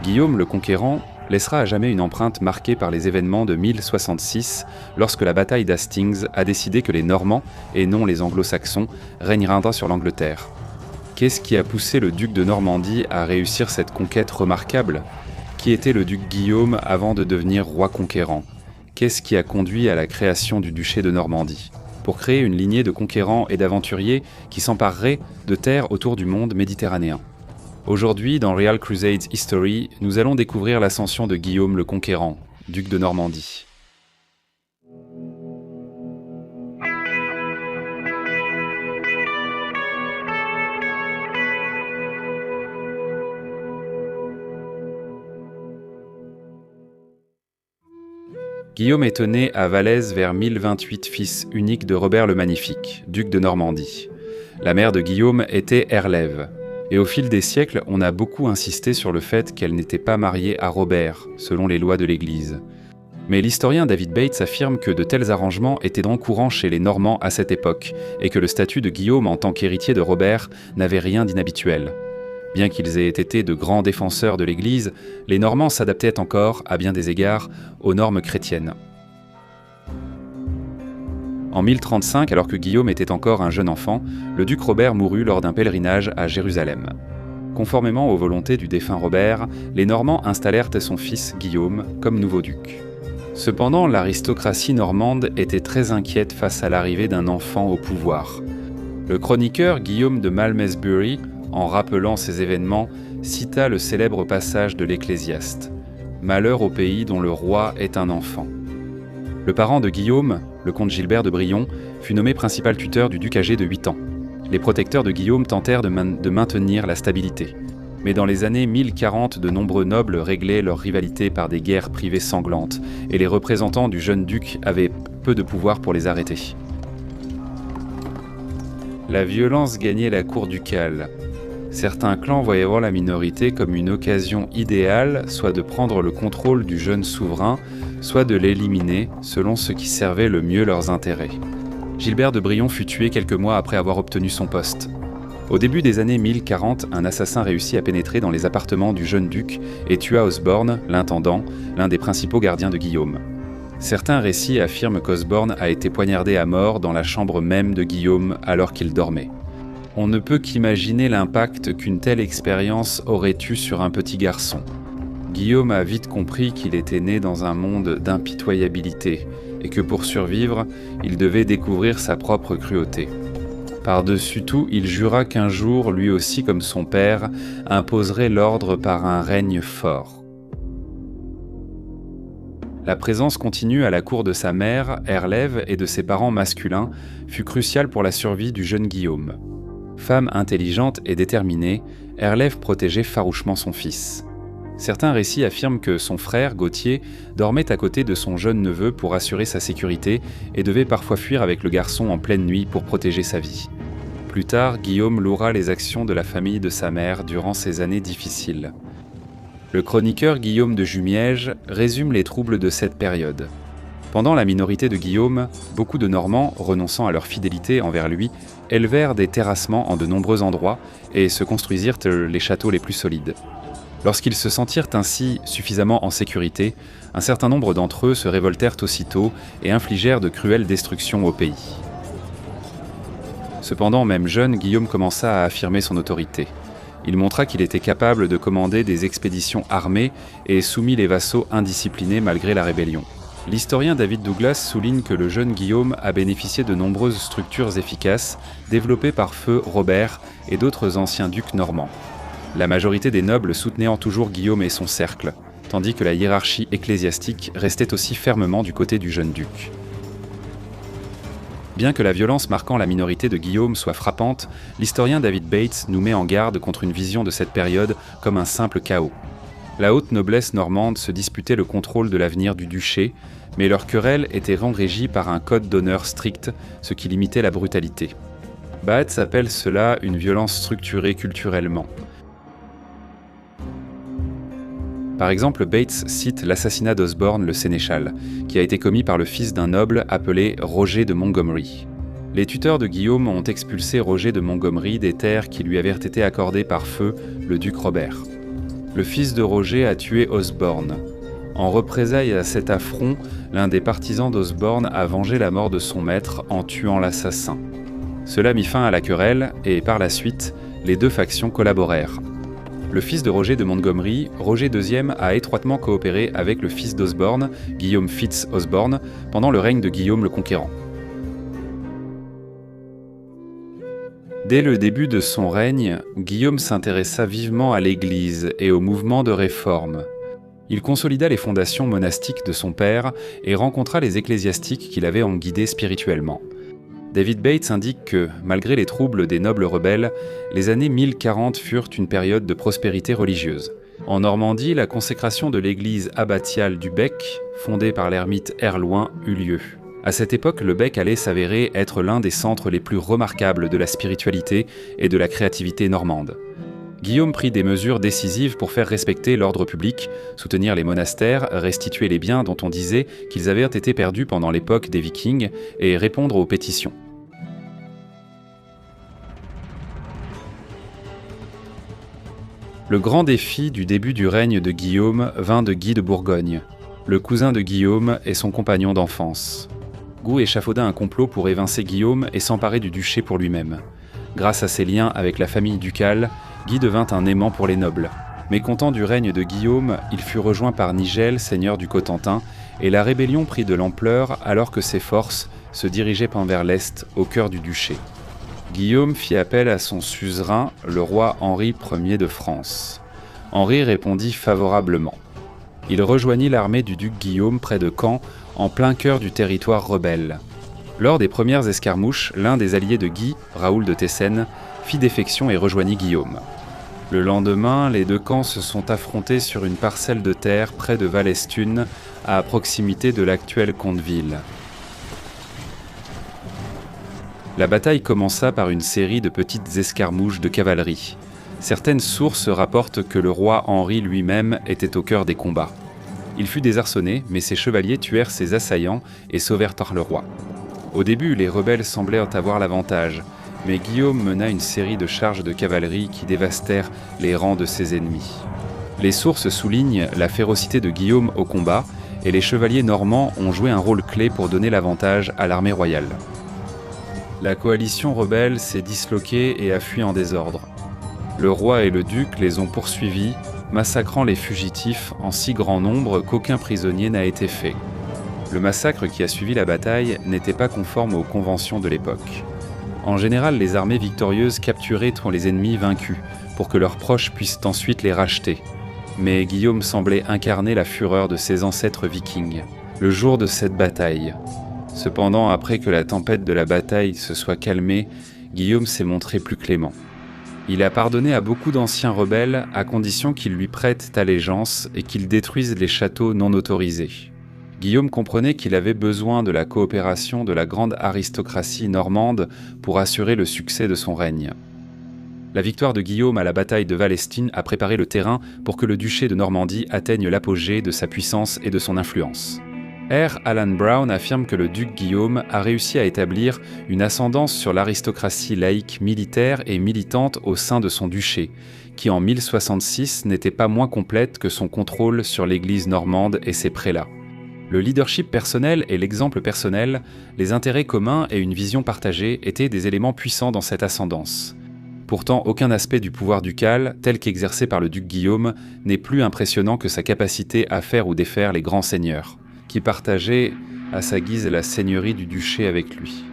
Guillaume le Conquérant laissera à jamais une empreinte marquée par les événements de 1066, lorsque la bataille d'Hastings a décidé que les Normands, et non les Anglo-Saxons, régneraient sur l'Angleterre. Qu'est-ce qui a poussé le duc de Normandie à réussir cette conquête remarquable ? Qui était le duc Guillaume avant de devenir roi conquérant ? Qu'est-ce qui a conduit à la création du duché de Normandie ? Pour créer une lignée de conquérants et d'aventuriers qui s'empareraient de terres autour du monde méditerranéen. Aujourd'hui, dans Real Crusades History, nous allons découvrir l'ascension de Guillaume le Conquérant, duc de Normandie. Guillaume est né à Valaise vers 1028, fils unique de Robert le Magnifique, duc de Normandie. La mère de Guillaume était Herlève. Et au fil des siècles, on a beaucoup insisté sur le fait qu'elle n'était pas mariée à Robert, selon les lois de l'Église. Mais l'historien David Bates affirme que de tels arrangements étaient donc courants chez les Normands à cette époque, et que le statut de Guillaume en tant qu'héritier de Robert n'avait rien d'inhabituel. Bien qu'ils aient été de grands défenseurs de l'Église, les Normands s'adaptaient encore, à bien des égards, aux normes chrétiennes. En 1035, alors que Guillaume était encore un jeune enfant, le duc Robert mourut lors d'un pèlerinage à Jérusalem. Conformément aux volontés du défunt Robert, les Normands installèrent son fils Guillaume comme nouveau duc. Cependant, l'aristocratie normande était très inquiète face à l'arrivée d'un enfant au pouvoir. Le chroniqueur Guillaume de Malmesbury, en rappelant ces événements, cita le célèbre passage de l'Ecclésiaste « Malheur au pays dont le roi est un enfant ». Le parent de Guillaume, le comte Gilbert de Brion, fut nommé principal tuteur du duc âgé de 8 ans. Les protecteurs de Guillaume tentèrent de maintenir la stabilité. Mais dans les années 1040, de nombreux nobles réglaient leur rivalité par des guerres privées sanglantes, et les représentants du jeune duc avaient peu de pouvoir pour les arrêter. La violence gagnait la cour ducale. Certains clans voyaient voir la minorité comme une occasion idéale, soit de prendre le contrôle du jeune souverain, soit de l'éliminer, selon ce qui servait le mieux leurs intérêts. Gilbert de Brion fut tué quelques mois après avoir obtenu son poste. Au début des années 1040, un assassin réussit à pénétrer dans les appartements du jeune duc et tua Osborne, l'intendant, l'un des principaux gardiens de Guillaume. Certains récits affirment qu'Osborne a été poignardé à mort dans la chambre même de Guillaume alors qu'il dormait. On ne peut qu'imaginer l'impact qu'une telle expérience aurait eu sur un petit garçon. Guillaume a vite compris qu'il était né dans un monde d'impitoyabilité et que pour survivre, il devait découvrir sa propre cruauté. Par-dessus tout, il jura qu'un jour, lui aussi comme son père, imposerait l'ordre par un règne fort. La présence continue à la cour de sa mère, Herlève, et de ses parents masculins fut cruciale pour la survie du jeune Guillaume. Femme intelligente et déterminée, Herlève protégeait farouchement son fils. Certains récits affirment que son frère, Gauthier, dormait à côté de son jeune neveu pour assurer sa sécurité et devait parfois fuir avec le garçon en pleine nuit pour protéger sa vie. Plus tard, Guillaume louera les actions de la famille de sa mère durant ces années difficiles. Le chroniqueur Guillaume de Jumièges résume les troubles de cette période. Pendant la minorité de Guillaume, beaucoup de Normands, renonçant à leur fidélité envers lui, élevèrent des terrassements en de nombreux endroits et se construisirent les châteaux les plus solides. Lorsqu'ils se sentirent ainsi suffisamment en sécurité, un certain nombre d'entre eux se révoltèrent aussitôt et infligèrent de cruelles destructions au pays. Cependant, même jeune, Guillaume commença à affirmer son autorité. Il montra qu'il était capable de commander des expéditions armées et soumit les vassaux indisciplinés malgré la rébellion. L'historien David Douglas souligne que le jeune Guillaume a bénéficié de nombreuses structures efficaces développées par feu Robert et d'autres anciens ducs normands. La majorité des nobles soutenant toujours Guillaume et son cercle, tandis que la hiérarchie ecclésiastique restait aussi fermement du côté du jeune duc. Bien que la violence marquant la minorité de Guillaume soit frappante, l'historien David Bates nous met en garde contre une vision de cette période comme un simple chaos. La haute noblesse normande se disputait le contrôle de l'avenir du duché, mais leur querelle était régie par un code d'honneur strict, ce qui limitait la brutalité. Bates appelle cela une violence structurée culturellement. Par exemple, Bates cite l'assassinat d'Osborne le sénéchal, qui a été commis par le fils d'un noble appelé Roger de Montgomery. Les tuteurs de Guillaume ont expulsé Roger de Montgomery des terres qui lui avaient été accordées par feu le duc Robert. le fils de Roger a tué Osborne. En représailles à cet affront, l'un des partisans d'Osborne a vengé la mort de son maître en tuant l'assassin. Cela mit fin à la querelle et, par la suite, les deux factions collaborèrent. Le fils de Roger de Montgomery, Roger II, a étroitement coopéré avec le fils d'Osborne, Guillaume Fitz-Osborne, pendant le règne de Guillaume le Conquérant. Dès le début de son règne, Guillaume s'intéressa vivement à l'Église et au mouvement de réforme. Il consolida les fondations monastiques de son père et rencontra les ecclésiastiques qui l'avaient guidé spirituellement. David Bates indique que, malgré les troubles des nobles rebelles, les années 1040 furent une période de prospérité religieuse. En Normandie, la consécration de l'église abbatiale du Bec, fondée par l'ermite Herluin, eut lieu. À cette époque, le Bec allait s'avérer être l'un des centres les plus remarquables de la spiritualité et de la créativité normande. Guillaume prit des mesures décisives pour faire respecter l'ordre public, soutenir les monastères, restituer les biens dont on disait qu'ils avaient été perdus pendant l'époque des Vikings et répondre aux pétitions. Le grand défi du début du règne de Guillaume vint de Guy de Bourgogne, le cousin de Guillaume et son compagnon d'enfance. Guy échafauda un complot pour évincer Guillaume et s'emparer du duché pour lui-même. Grâce à ses liens avec la famille ducale, Guy devint un aimant pour les nobles. Mécontent du règne de Guillaume, il fut rejoint par Nigel, seigneur du Cotentin, et la rébellion prit de l'ampleur alors que ses forces se dirigeaient vers l'est, au cœur du duché. Guillaume fit appel à son suzerain, le roi Henri Ier de France. Henri répondit favorablement. Il rejoignit l'armée du duc Guillaume près de Caen, en plein cœur du territoire rebelle. Lors des premières escarmouches, l'un des alliés de Guy, Raoul de Tessènes, fit défection et rejoignit Guillaume. Le lendemain, les deux camps se sont affrontés sur une parcelle de terre près de Valestune, à proximité de l'actuelle Conteville. La bataille commença par une série de petites escarmouches de cavalerie. Certaines sources rapportent que le roi Henri lui-même était au cœur des combats. Il fut désarçonné, mais ses chevaliers tuèrent ses assaillants et sauvèrent le roi. Au début, les rebelles semblèrent avoir l'avantage, mais Guillaume mena une série de charges de cavalerie qui dévastèrent les rangs de ses ennemis. Les sources soulignent la férocité de Guillaume au combat, et les chevaliers normands ont joué un rôle clé pour donner l'avantage à l'armée royale. La coalition rebelle s'est disloquée et a fui en désordre. Le roi et le duc les ont poursuivis, massacrant les fugitifs en si grand nombre qu'aucun prisonnier n'a été fait. Le massacre qui a suivi la bataille n'était pas conforme aux conventions de l'époque. En général, les armées victorieuses capturaient les ennemis vaincus, pour que leurs proches puissent ensuite les racheter. Mais Guillaume semblait incarner la fureur de ses ancêtres vikings, le jour de cette bataille. Cependant, après que la tempête de la bataille se soit calmée, Guillaume s'est montré plus clément. Il a pardonné à beaucoup d'anciens rebelles à condition qu'ils lui prêtent allégeance et qu'ils détruisent les châteaux non autorisés. Guillaume comprenait qu'il avait besoin de la coopération de la grande aristocratie normande pour assurer le succès de son règne. La victoire de Guillaume à la bataille de Valestine a préparé le terrain pour que le duché de Normandie atteigne l'apogée de sa puissance et de son influence. R. Alan Brown affirme que le duc Guillaume a réussi à établir une ascendance sur l'aristocratie laïque militaire et militante au sein de son duché, qui en 1066 n'était pas moins complète que son contrôle sur l'église normande et ses prélats. Le leadership personnel et l'exemple personnel, les intérêts communs et une vision partagée étaient des éléments puissants dans cette ascendance. Pourtant, aucun aspect du pouvoir ducal, tel qu'exercé par le duc Guillaume, n'est plus impressionnant que sa capacité à faire ou défaire les grands seigneurs, qui partageaient à sa guise la seigneurie du duché avec lui.